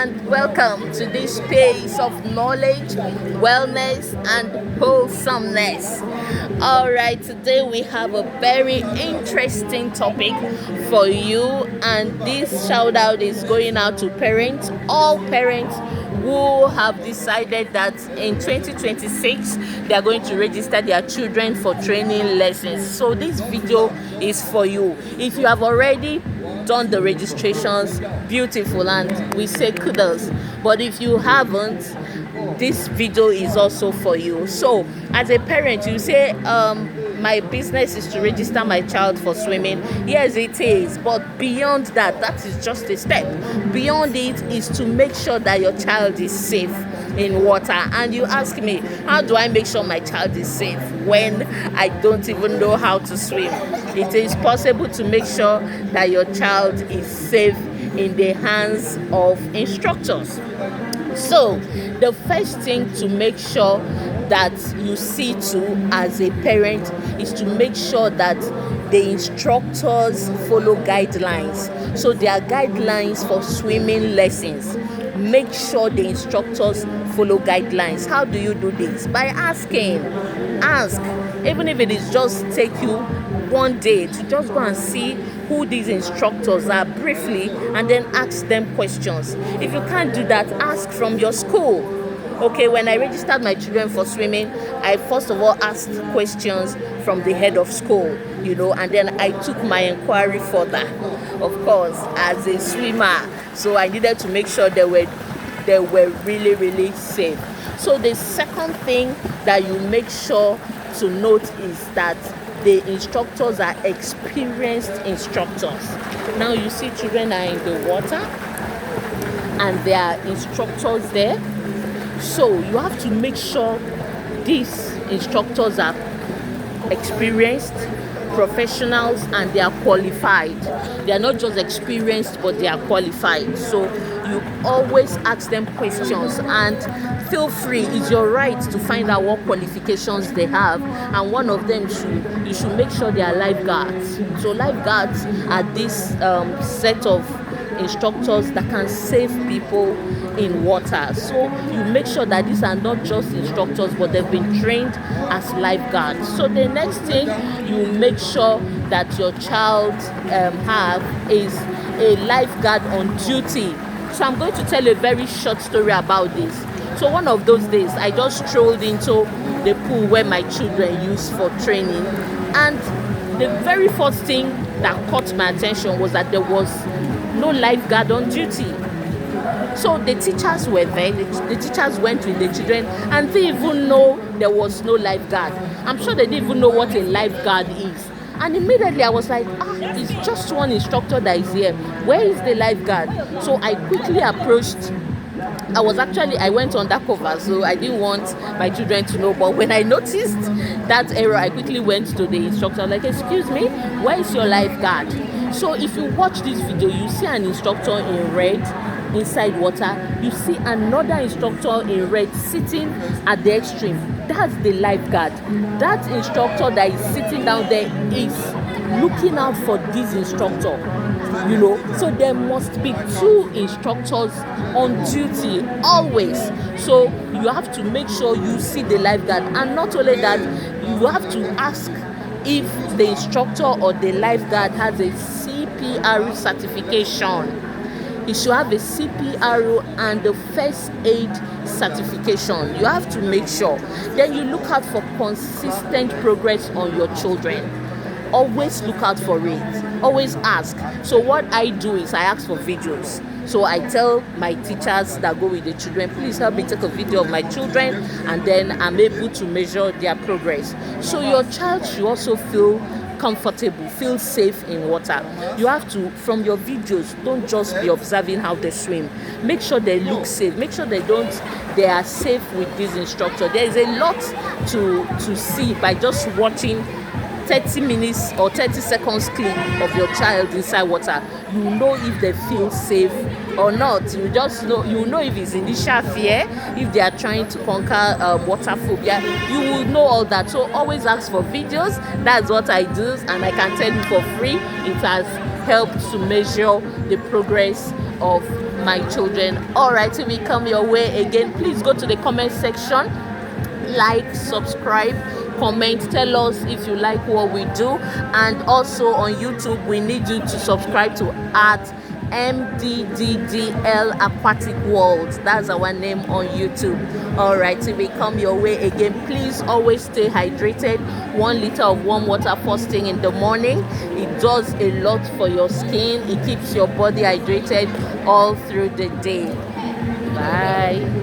and welcome to this space of knowledge, wellness, and wholesomeness. All right, today we have a very interesting topic for you, and this shout out is going out to parents, all parents who have decided that in 2026 they are going to register their children for training lessons. So this video is for you. If you have already done the registrations, beautiful, and we say kudos. But if you haven't, this video is also for you. So as a parent, you say my business is to register my child for swimming. Yes, it is, but beyond that, that is just a step. Beyond it is to make sure that your child is safe in water. And you ask me, how do I make sure my child is safe when I don't even know how to swim? It is possible to make sure that your child is safe in the hands of instructors. So the first thing to make sure that you see to as a parent is to make sure that the instructors follow guidelines. So there are guidelines for swimming lessons. Make sure the instructors follow guidelines. How do you do this? By asking. Ask. Even if it is just take you one day to just go and see who these instructors are briefly and then ask them questions. If you can't do that, ask from your school. Okay, when I registered my children for swimming, I first of all asked questions from the head of school, and then I took my inquiry further, of course, as a swimmer. So I needed to make sure they were really, really safe. So the second thing that you make sure to note is that the instructors are experienced instructors. Now you see children are in the water and there are instructors there. So you have to make sure these instructors are experienced, professionals, and they are qualified. They are not just experienced, but they are qualified. So you always ask them questions, and feel free, it's your right to find out what qualifications they have, and one of them you should make sure they are lifeguards. So lifeguards are this set of instructors that can save people in water. So you make sure that these are not just instructors, but they've been trained as lifeguards. So the next thing you make sure that your child have is a lifeguard on duty. So I'm going to tell a very short story about this. So one of those days, I just strolled into the pool where my children use for training, and the very first thing that caught my attention was that there was no lifeguard on duty. So the teachers were there, the teachers went with the children, and they even know there was no lifeguard. I'm sure they didn't even know what a lifeguard is. And immediately I was like, it's just one instructor that is here. Where is the lifeguard? So I quickly approached. I went undercover, so I didn't want my children to know. But when I noticed that error, I quickly went to the instructor, like, excuse me, where is your lifeguard? So if you watch this video, you see an instructor in red inside water. You see another instructor in red sitting at the extreme. That's the lifeguard. That instructor that is sitting down there is looking out for this instructor. So there must be two instructors on duty always. So you have to make sure you see the lifeguard, and not only that, you have to ask if the instructor or the lifeguard has a CPR certification. You should have a CPR and the first aid certification. You have to make sure. Then you look out for consistent progress on your children. Always look out for it. Always ask. So what I do is I ask for videos. So I tell my teachers that go with the children, please help me take a video of my children, and then I'm able to measure their progress. So your child should also feel comfortable, feel safe in water. You have to, from your videos, don't just be observing how they swim. Make sure they look safe. Make sure they are safe with this instructor. There is a lot to see by just watching 30 minutes or 30 seconds clip of your child inside water. You know if they feel safe or not. You know if it's initial fear, if they are trying to conquer water phobia. You will know all that. So always ask for videos. That's what I do, and I can tell you for free, it has help to measure the progress of my children. All right, if we come your way again, please go to the comment section, like, subscribe, comment, tell us if you like what we do. And also on YouTube, we need you to subscribe to at MDDDL Aquatic World. That's our name on YouTube. All right, if we come your way again, please always stay hydrated. 1 liter of warm water first thing in the morning. It does a lot for your skin. It keeps your body hydrated all through the day. Bye.